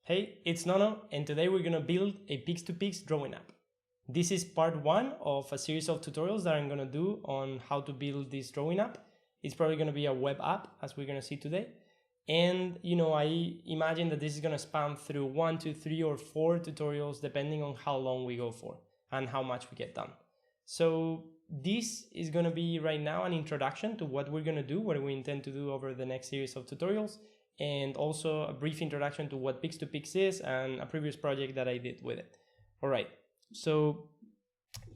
Hey, it's Nono, and today we're gonna build a Pix2Pix drawing app. This is part one of a series of tutorials that I'm gonna do on how to build this drawing app. It's probably gonna be a web app, as we're gonna see today. And I imagine that this is gonna span through 1, 2, 3, or 4 tutorials, depending on how long we go for and how much we get done. So this is gonna be right now an introduction to what we're gonna do, what we intend to do over the next series of tutorials, and also a brief introduction to what Pix2Pix is and a previous project that I did with it. All right, so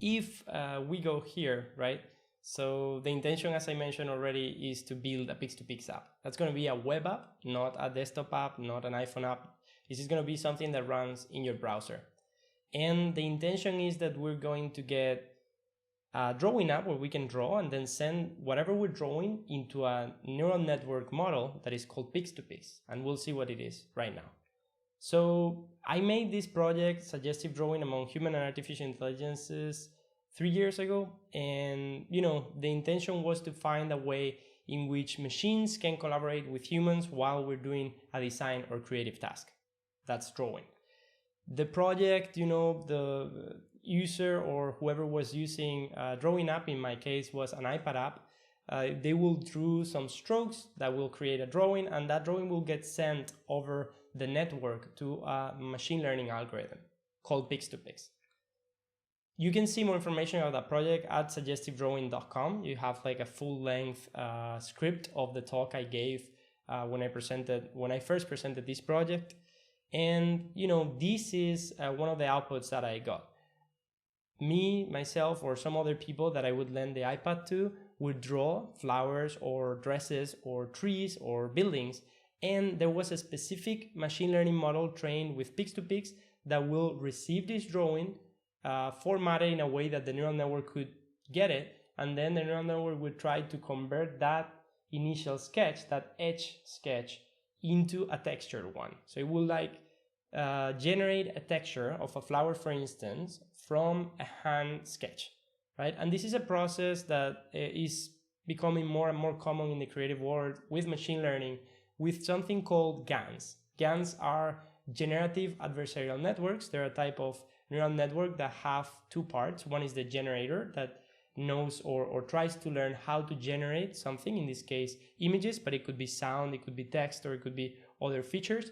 if we go here, right? So the intention, as I mentioned already, is to build a Pix2Pix app. That's going to be a web app, not a desktop app, not an iPhone app. This is going to be something that runs in your browser. And the intention is that we're going to get a drawing app where we can draw and then send whatever we're drawing into a neural network model that is called Pix2Pix, and we'll see what it is right now. So I made this project, Suggestive Drawing Among Human and Artificial Intelligences, 3 years ago, and the intention was to find a way in which machines can collaborate with humans while we're doing a design or creative task. That's drawing. The project, the user or whoever was using a drawing app, in my case was an iPad app, they will draw some strokes that will create a drawing, and that drawing will get sent over the network to a machine learning algorithm called Pix2Pix. You can see more information about that project at suggestivedrawing.com. You have like a full-length script of the talk I gave when I first presented this project. And this is one of the outputs that I got. Me, myself, or some other people that I would lend the iPad to would draw flowers or dresses or trees or buildings, and there was a specific machine learning model trained with Pix2Pix that will receive this drawing, formatted in a way that the neural network could get it, and then the neural network would try to convert that initial sketch, that edge sketch, into a textured one. So it will generate a texture of a flower, for instance, from a hand sketch, right? And this is a process that is becoming more and more common in the creative world with machine learning, with something called GANs. GANs are generative adversarial networks. They're a type of neural network that have two parts. One is the generator that knows or tries to learn how to generate something, in this case images, but it could be sound, it could be text, or it could be other features.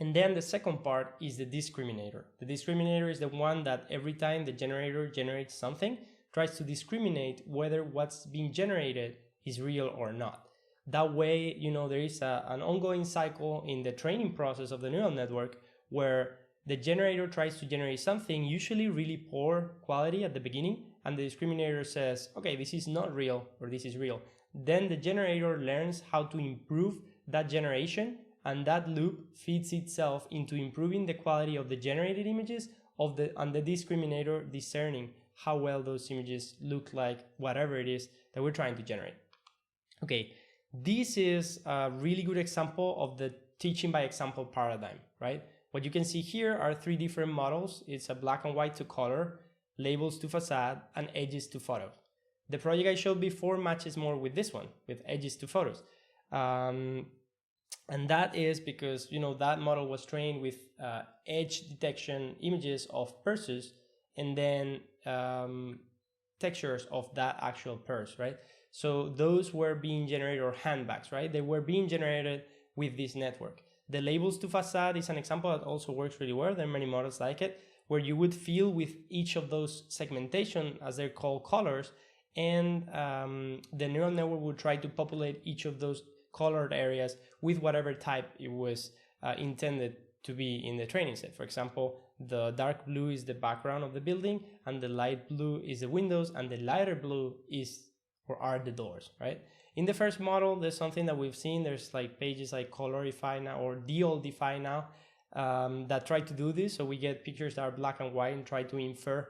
And then the second part is the discriminator. The discriminator is the one that every time the generator generates something, tries to discriminate whether what's being generated is real or not. That way, there is an ongoing cycle in the training process of the neural network where the generator tries to generate something, usually really poor quality at the beginning, and the discriminator says, okay, this is not real, or this is real. Then the generator learns how to improve that generation, and that loop feeds itself into improving the quality of the generated images and the discriminator discerning how well those images look like whatever it is that we're trying to generate. Okay, this is a really good example of the teaching by example paradigm, right? What you can see here are 3 different models. It's a black and white to color, labels to facade, and edges to photos. The project I showed before matches more with this one, with edges to photos. And that is because, that model was trained with edge detection images of purses and then textures of that actual purse, right? So those were being generated, or handbags, right? They were being generated with this network. The labels to facade is an example that also works really well. There are many models like it, where you would fill with each of those segmentation, as they're called, colors, and the neural network would try to populate each of those colored areas with whatever type it was intended to be in the training set. For example, the dark blue is the background of the building, and the light blue is the windows, and the lighter blue are the doors, right? In the first model, there's something that we've seen. There's pages like Colorify now or Deoldify now that try to do this. So we get pictures that are black and white and try to infer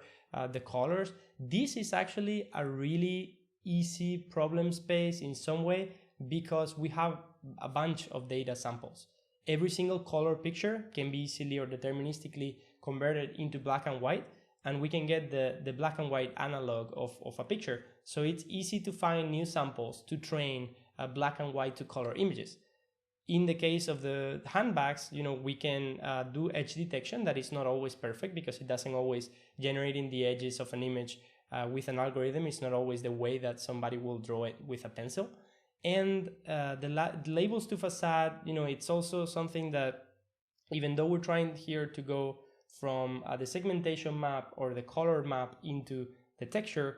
the colors. This is actually a really easy problem space in some way, because we have a bunch of data samples. Every single color picture can be easily or deterministically converted into black and white, and we can get the black and white analog of a picture. So it's easy to find new samples to train black and white to color images. in the case of the handbags, we can do edge detection. That is not always perfect because it doesn't always generate in the edges of an image with an algorithm. It's not always the way that somebody will draw it with a pencil. And the labels to facade, it's also something that, even though we're trying here to go from the segmentation map or the color map into the texture,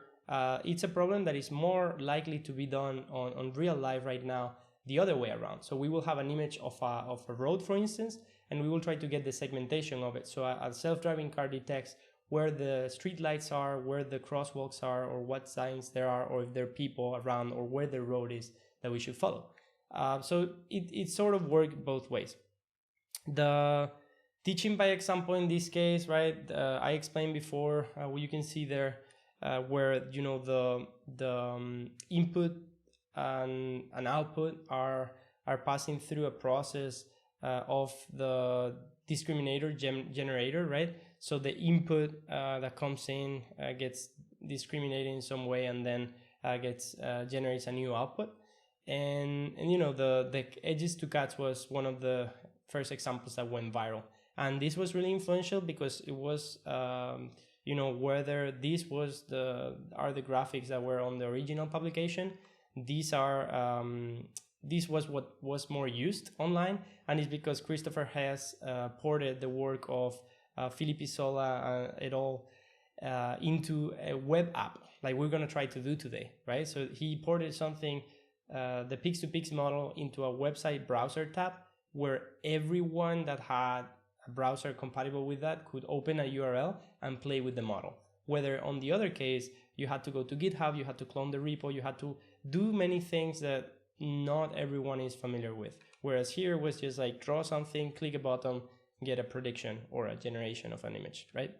it's a problem that is more likely to be done on real life right now the other way around. So we will have an image of a road, for instance, and we will try to get the segmentation of it. So a self-driving car detects where the street lights are, where the crosswalks are, or what signs there are, or if there are people around, or where the road is that we should follow. So it sort of works both ways. The teaching by example in this case, right? I explained before, you can see there where the input and output are passing through a process of the discriminator generator, right? So the input that comes in gets discriminated in some way, and then generates a new output. And the edges to cats was one of the first examples that went viral, and this was really influential because it was whether this was the graphics that were on the original publication. These are this was what was more used online, and it's because Christopher has ported the work of Philip Isola et al. Into a web app, like we're going to try to do today, right? So he ported something, the Pix2Pix model, into a website browser tab where everyone that had a browser compatible with that could open a URL and play with the model. Whether on the other case, you had to go to GitHub, you had to clone the repo, you had to do many things that not everyone is familiar with. Whereas here was just like draw something, click a button, get a prediction or a generation of an image, right?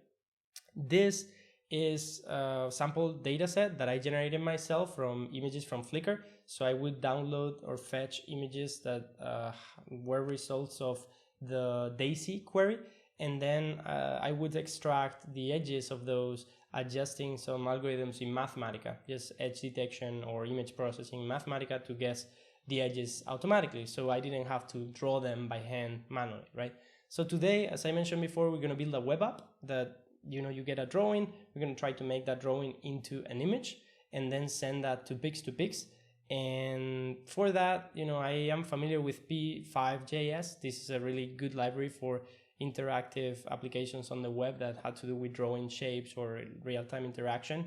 This is a sample data set that I generated myself from images from Flickr. So I would download or fetch images that were results of the DAISY query, and then I would extract the edges of those, adjusting some algorithms in Mathematica, just edge detection or image processing in Mathematica to guess the edges automatically, so I didn't have to draw them by hand manually, right? So today, as I mentioned before, we're going to build a web app that you get a drawing. We're going to try to make that drawing into an image and then send that to Pix2Pix. And for that, I am familiar with P5.js. This is a really good library for interactive applications on the web that had to do with drawing shapes or real-time interaction.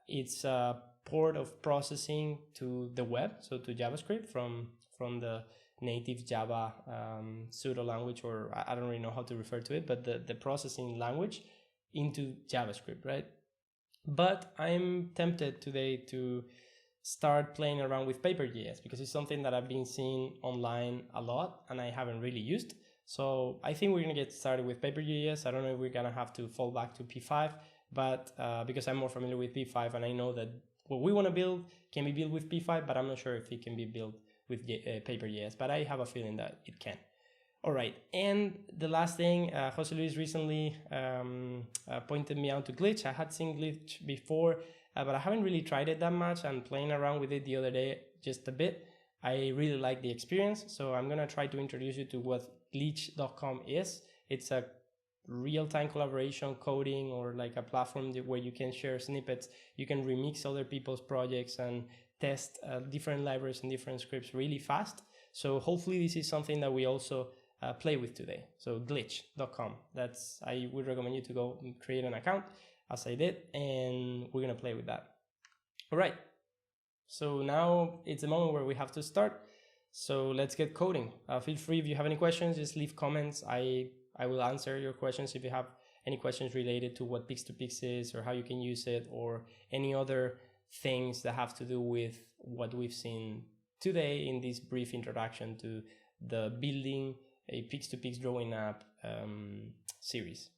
It's a port of processing to the web, so to JavaScript from the native Java pseudo language, or I don't really know how to refer to it, but the processing language into JavaScript, right? But I'm tempted today to start playing around with Paper.js because it's something that I've been seeing online a lot and I haven't really used. So I think we're going to get started with Paper.js. I don't know if we're going to have to fall back to P5, but because I'm more familiar with P5 and I know that what we want to build can be built with P5, but I'm not sure if it can be built with Paper.js, but I have a feeling that it can. All right, and the last thing, Jose Luis recently pointed me out to Glitch. I had seen Glitch before, but I haven't really tried it that much, and playing around with it the other day just a bit. I really like the experience, so I'm gonna try to introduce you to what glitch.com is. It's a real-time collaboration coding, or like a platform where you can share snippets, you can remix other people's projects and test different libraries and different scripts really fast. So hopefully this is something that we also play with today. So glitch.com, I would recommend you to go create an account as I did, and we're gonna play with that. All right, so now it's a moment where we have to start. So let's get coding. Feel free, if you have any questions, just leave comments. I will answer your questions if you have any questions related to what Pix2Pix is or how you can use it, or any other things that have to do with what we've seen today in this brief introduction to the building a Pix2Pix drawing app series.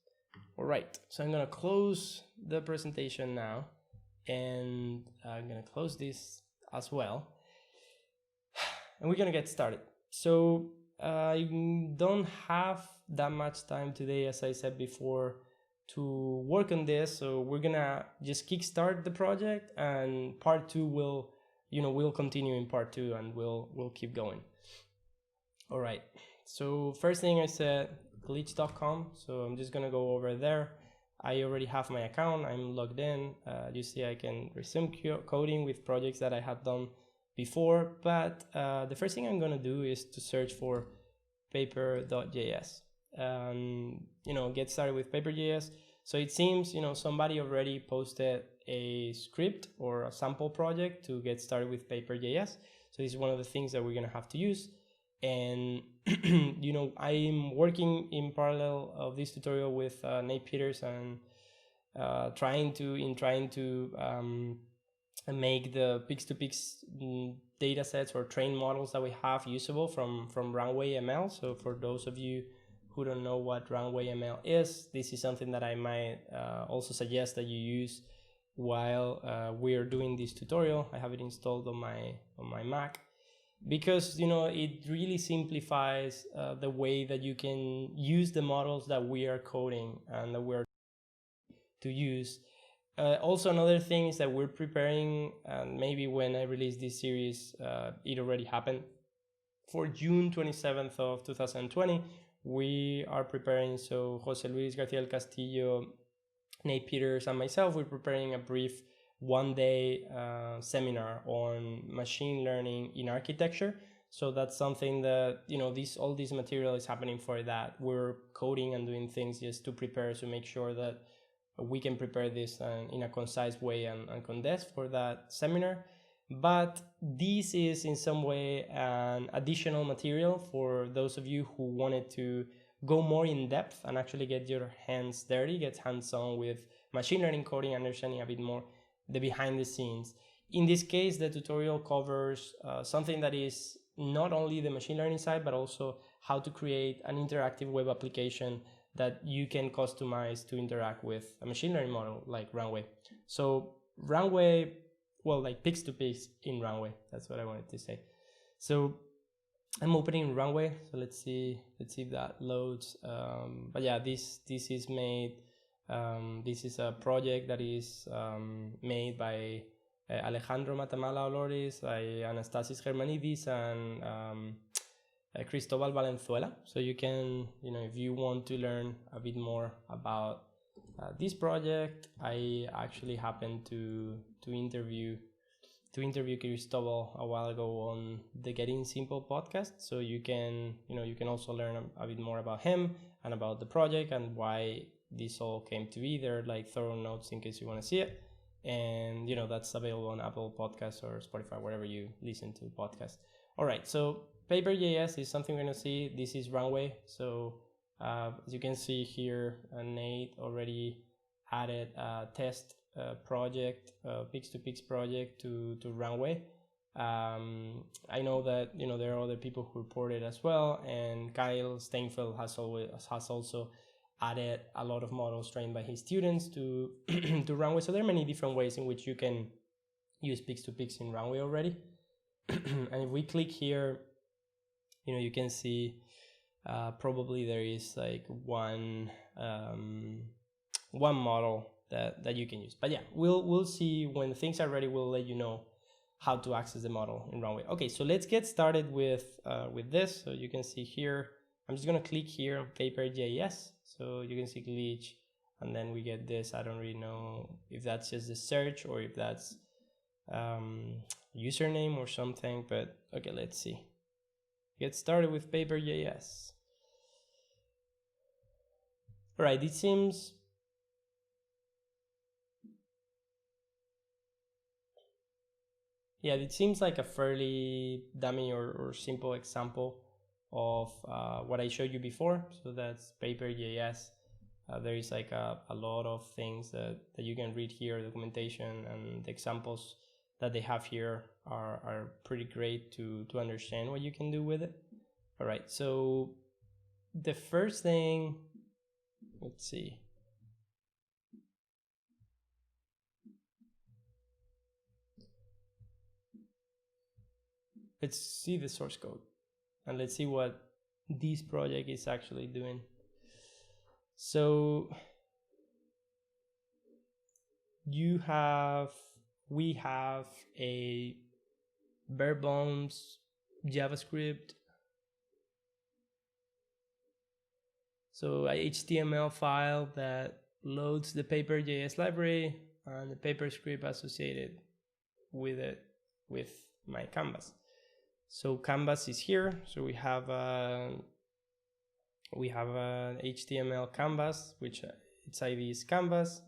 All right, so I'm gonna close the presentation now, and I'm gonna close this as well, and we're gonna get started. So I don't have that much time today, as I said before, to work on this, so we're gonna just kickstart the project, and part two will, we'll continue in part two, and we'll keep going. All right, so first thing I said, glitch.com. So I'm just gonna go over there. I already have my account, I'm logged in. You see I can resume coding with projects that I had done before, but the first thing I'm gonna do is to search for Paper.js and, get started with Paper.js. So it seems, somebody already posted a script or a sample project to get started with Paper.js. So this is one of the things that we're gonna have to use. And I'm working in parallel of this tutorial with Nate Peters and trying to make the Pix2Pix data sets or train models that we have usable from Runway ML. So for those of you who don't know what Runway ML is, this is something that I might also suggest that you use while we are doing this tutorial. I have it installed on my Mac, because it really simplifies the way that you can use the models that we are coding and that we're to use. Also, another thing is that we're preparing, and maybe when I release this series it already happened, for June 27th of 2020 we are preparing. So Jose Luis Garcia del Castillo, Nate Peters, and myself, we're preparing a brief one-day seminar on machine learning in architecture. So that's something that, all this material is happening for that. We're coding and doing things just to prepare, to make sure that we can prepare this in a concise way and condensed for that seminar. But this is in some way an additional material for those of you who wanted to go more in depth and actually get your hands dirty, get hands-on with machine learning coding, understanding a bit more the behind the scenes. In this case, the tutorial covers something that is not only the machine learning side, but also how to create an interactive web application that you can customize to interact with a machine learning model like Runway. So Runway, well, like Pix2Pix in Runway, that's what I wanted to say. So I'm opening Runway, so let's see if that loads. But yeah, this is made. This is a project that is made by Alejandro Matamala Olores, by Anastasis Germanidis, and Cristobal Valenzuela. So you can, if you want to learn a bit more about this project, I actually happened to interview Cristobal a while ago on the Getting Simple podcast. So you can also learn a bit more about him and about the project and why this all came to be. There are like thorough notes in case you want to see it. And that's available on Apple Podcasts or Spotify, wherever you listen to podcasts. All right, so Paper.js is something we're going to see. This is Runway. So as you can see here, Nate already added a test project, Pix2Pix project to Runway. I know that there are other people who reported as well, and Kyle Steinfeld has also added a lot of models trained by his students to to Runway. So there are many different ways in which you can use Pix2Pix in Runway already. And if we click here, you can see probably there is like one model that you can use. But yeah, we'll see when things are ready. We'll let you know how to access the model in Runway. Okay, so let's get started with this. So you can see here, I'm just gonna click here on Paper.js. So you can see glitch, and then we get this. I don't really know if that's just the search or if that's username or something, but okay, let's see. Get started with Paper.js. All right, it seems like a fairly dummy or simple example of what I showed you before. So that's Paper.js. There is like a lot of things that you can read here. Documentation and the examples that they have here are pretty great to understand what you can do with it. All right, so the first thing, let's see. Let's see the source code and let's see what this project is actually doing. So we have a bare bones JavaScript So a HTML file that loads the Paper.js library and the paper script associated with it with my canvas. So canvas is here. So we have an HTML canvas, which its ID is canvas,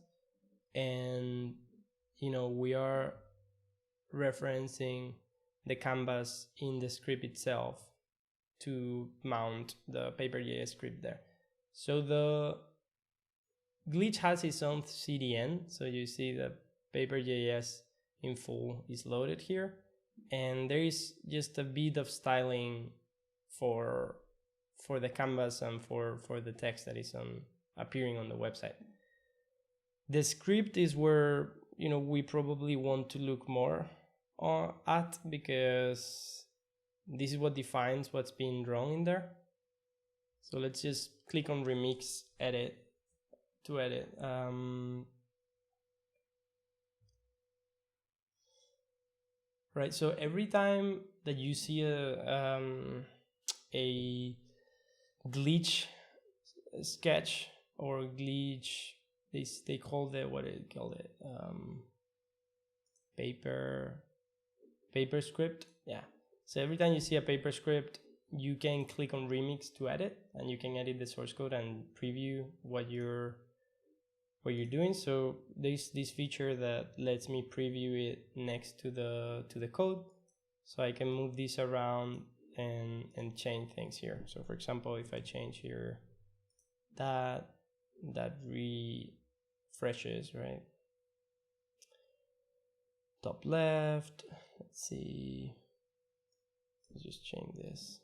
and we are referencing the canvas in the script itself to mount the Paper.js script there. So the glitch has its own CDN, so you see the Paper.js in full is loaded here, and there is just a bit of styling for the canvas and for the text that is appearing on the website. The script is where we probably want to look more at, because this is what defines what's being drawn in there. So let's just click on remix edit to edit. Right, so every time that you see a glitch sketch or glitch, they call it, what do they call it? Paper script. Yeah. So every time you see a paper script, you can click on remix to edit, and you can edit the source code and preview what you're doing. So there's this feature that lets me preview it next to the code, so I can move this around and change things here. So for example, if I change here that refreshes, right? Top left, let's see, let's just change this.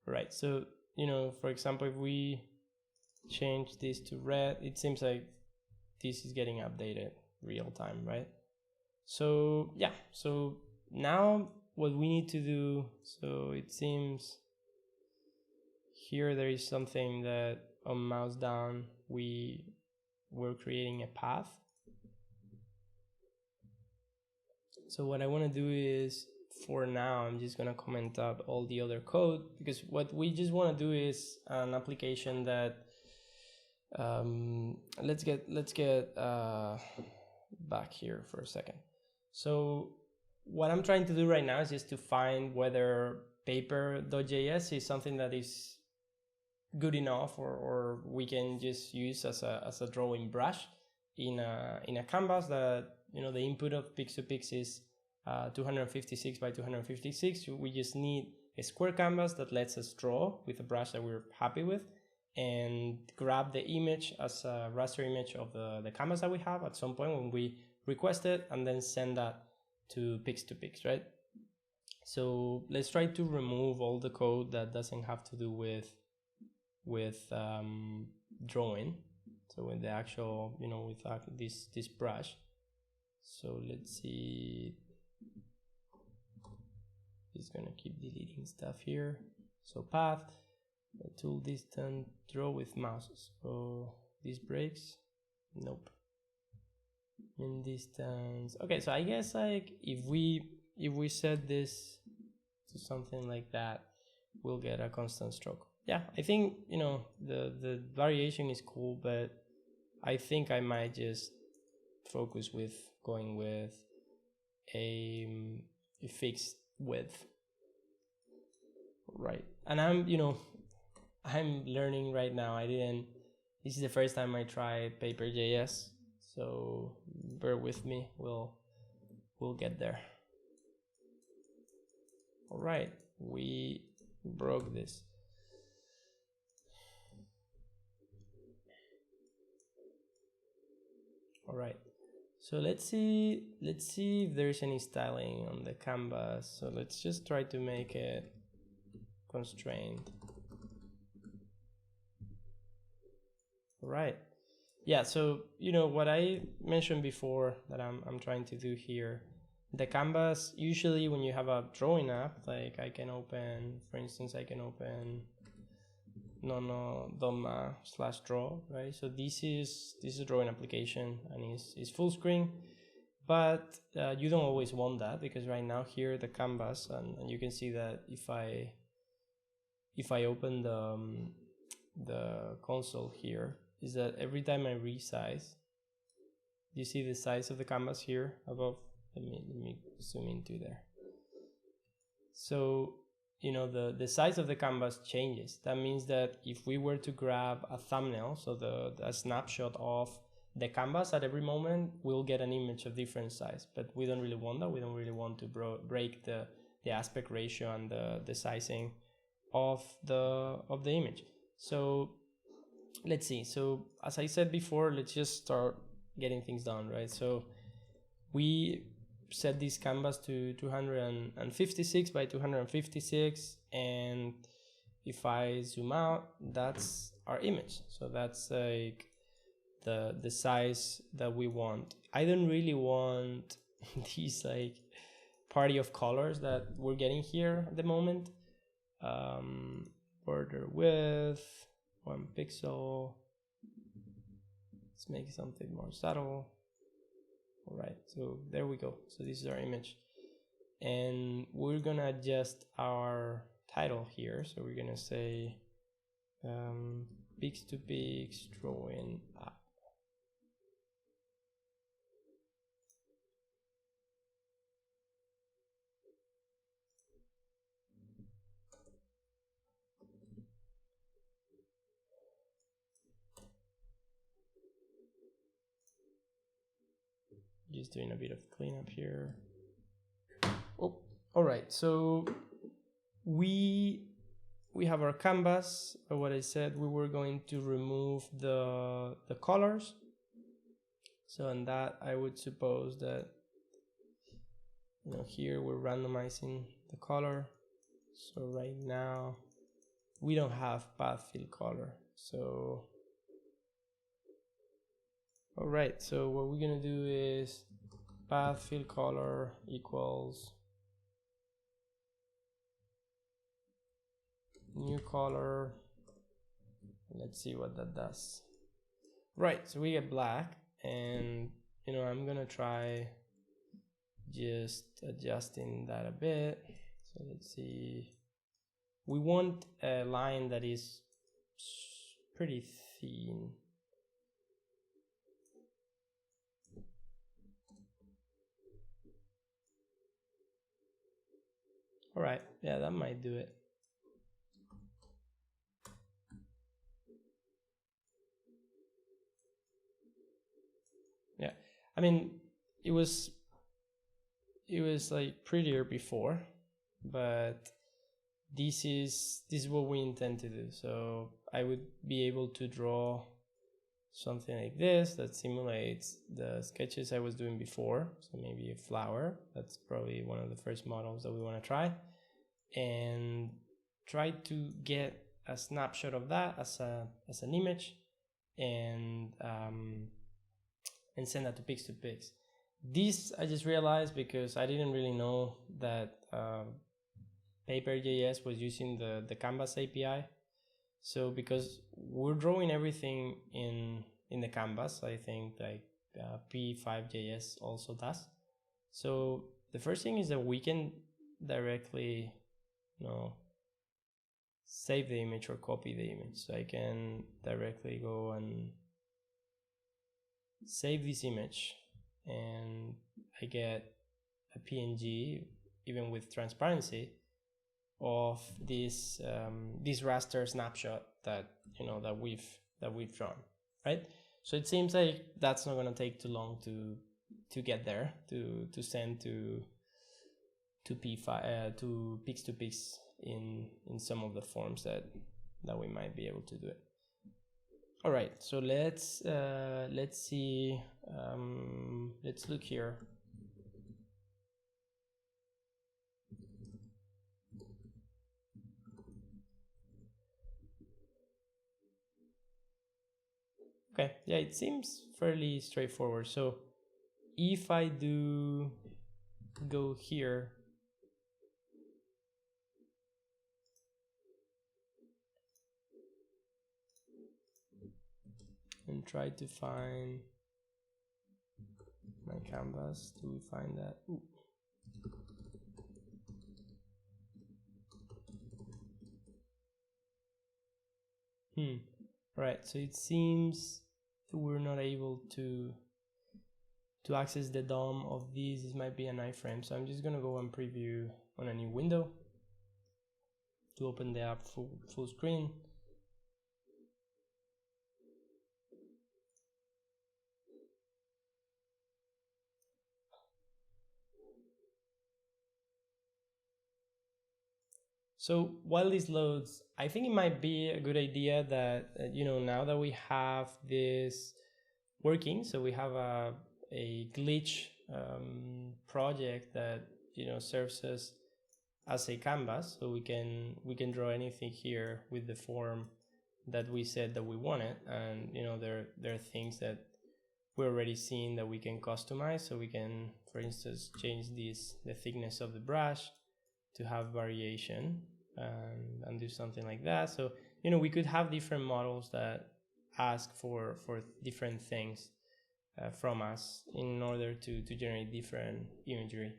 Right, so for example, if we change this to red, it seems like this is getting updated real time, right? So yeah, so now what we need to do, so it seems here there is something that on mouse down we're creating a path. So what I want to do is, for now, I'm just going to comment out all the other code, because what we just want to do is an application that let's get back here for a second. So what I'm trying to do right now is just to find whether Paper.js is something that is good enough, or we can just use as a drawing brush in a canvas that the input of Pix2Pix is 256 by 256. We just need a square canvas that lets us draw with a brush that we're happy with, and grab the image as a raster image of the canvas that we have at some point when we request it, and then send that to Pix2Pix, right? So let's try to remove all the code that doesn't have to do with drawing. So with the actual, with this brush. So let's see. It's gonna keep deleting stuff here. So path, tool distance, draw with mouse. So this breaks. Nope. Min distance. Okay, so I guess like if we set this to something like that, we'll get a constant stroke. Yeah, I think the variation is cool, but I think I might just focus with going with a fixed width, right? And I'm learning right now. This is the first time I tried Paper.js, so bear with me. We'll get there. All right, we broke this. All right, so let's see if there's any styling on the canvas. So let's just try to make it constrained. All right, yeah. So what I mentioned before that I'm trying to do here the canvas, usually when you have a drawing app, like I can open, for instance, I can open Nono /draw, right? So this is a drawing application and it's full screen, but you don't always want that, because right now here the canvas, and you can see that if I open the console here, is that every time I resize, you see the size of the canvas here above. Let me zoom into there. So you know the size of the canvas changes. That means that if we were to grab a thumbnail, so a snapshot of the canvas at every moment, we'll get an image of different size, but we don't really want that. We don't really want to break the aspect ratio and the sizing of the image. So let's see. So as I said before, let's just start getting things done, right? So we set this canvas to 256 by 256, and if I zoom out, that's our image. So that's like the size that we want. I don't really want these like party of colors that we're getting here at the moment. Border width 1 pixel. Let's make something more subtle. All right, so there we go. So this is our image, and we're gonna adjust our title here. So we're gonna say Pix2Pix Drawing App. Just doing a bit of cleanup here. Oh, all right. So we have our canvas. What I said, we were going to remove the colors. So in that, I would suppose that, you know, here we're randomizing the color. So right now we don't have path fill color. So all right, so what we're gonna do is path fill color equals new color. Let's see what that does. Right, so we get black, and you know, I'm gonna try just adjusting that a bit. So let's see, we want a line that is pretty thin. All right, yeah, that might do it. Yeah, I mean, it was like prettier before, but this is what we intend to do. So I would be able to draw something like this that simulates the sketches I was doing before. So maybe a flower. That's probably one of the first models that we want to try, and try to get a snapshot of that as an image, and send that to Pix2Pix. This I just realized because I didn't really know that Paper.js was using the Canvas API. So because we're drawing everything in the canvas, I think like P5.js also does. So the first thing is that we can directly, you know, save the image or copy the image. So I can directly go and save this image, and I get a PNG, even with transparency, of this this raster snapshot that, you know, that we've drawn, right? So it seems like that's not going to take too long to get there, to send to Pix2Pix in some of the forms that we might be able to do it. All right, so let's see. Let's look here. Okay, yeah, it seems fairly straightforward. So if I do go here and try to find my canvas. Do we find that? Ooh. Right, so it seems we're not able to access the DOM of these. This might be an iframe, so I'm just gonna go and preview on a new window to open the app full screen. So while this loads, I think it might be a good idea that, now that we have this working, so we have a glitch project that, serves us as a canvas, so we can draw anything here with the form that we said that we wanted. And, there are things that we're already seeing that we can customize. So we can, for instance, change the thickness of the brush to have variation and do something like that. So, we could have different models that ask for different things from us in order to generate different imagery.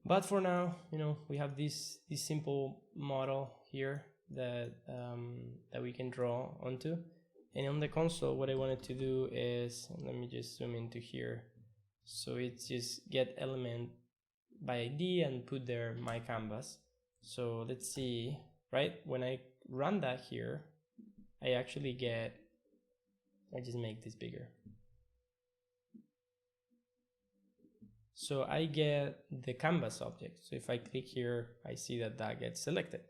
But for now, we have this simple model here that we can draw onto. And on the console, what I wanted to do is, let me just zoom into here. So it's just get element by ID and put there my canvas. So let's see, right? When I run that here, I actually get, I just make this bigger. So I get the canvas object. So if I click here, I see that gets selected.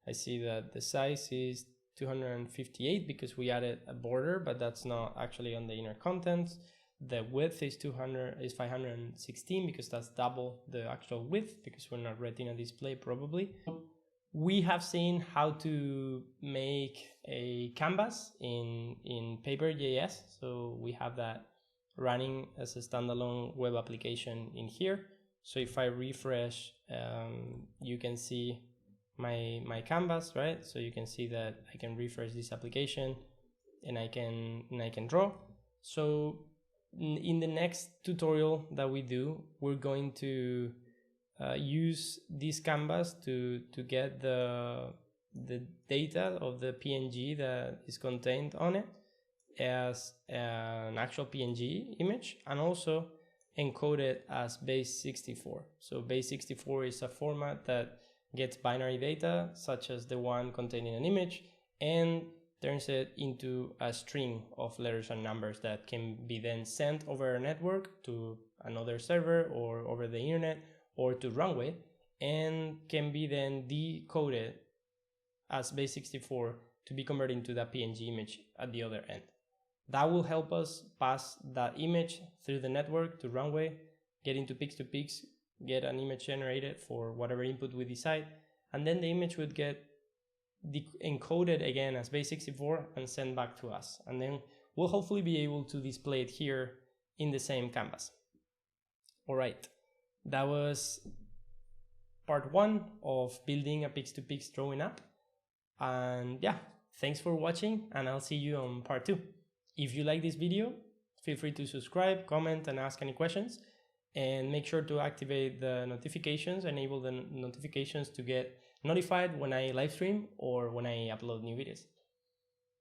I see that the size is 258 because we added a border, but that's not actually on the inner contents. The width is 516 because that's double the actual width, because we're not Retina display probably. We have seen how to make a canvas in Paper.js. So we have that running as a standalone web application in here. So if I refresh, you can see my canvas, right? So you can see that I can refresh this application and I can draw. So in the next tutorial that we do, we're going to use this canvas to get the data of the PNG that is contained on it as an actual PNG image, and also encode it as base64. So base64 is a format that gets binary data, such as the one containing an image, and turns it into a string of letters and numbers that can be then sent over a network to another server or over the internet or to Runway, and can be then decoded as base64 to be converted into that PNG image at the other end. That will help us pass that image through the network to Runway, get into Pix2Pix, get an image generated for whatever input we decide, and then the image would get encoded again as base64 and sent back to us. And then we'll hopefully be able to display it here in the same canvas. All right, that was part 1 of building a Pix2Pix drawing app. And yeah, thanks for watching, and I'll see you on part 2. If you like this video, feel free to subscribe, comment, and ask any questions. And make sure to activate the notifications, enable the notifications to get notified when I live stream or when I upload new videos.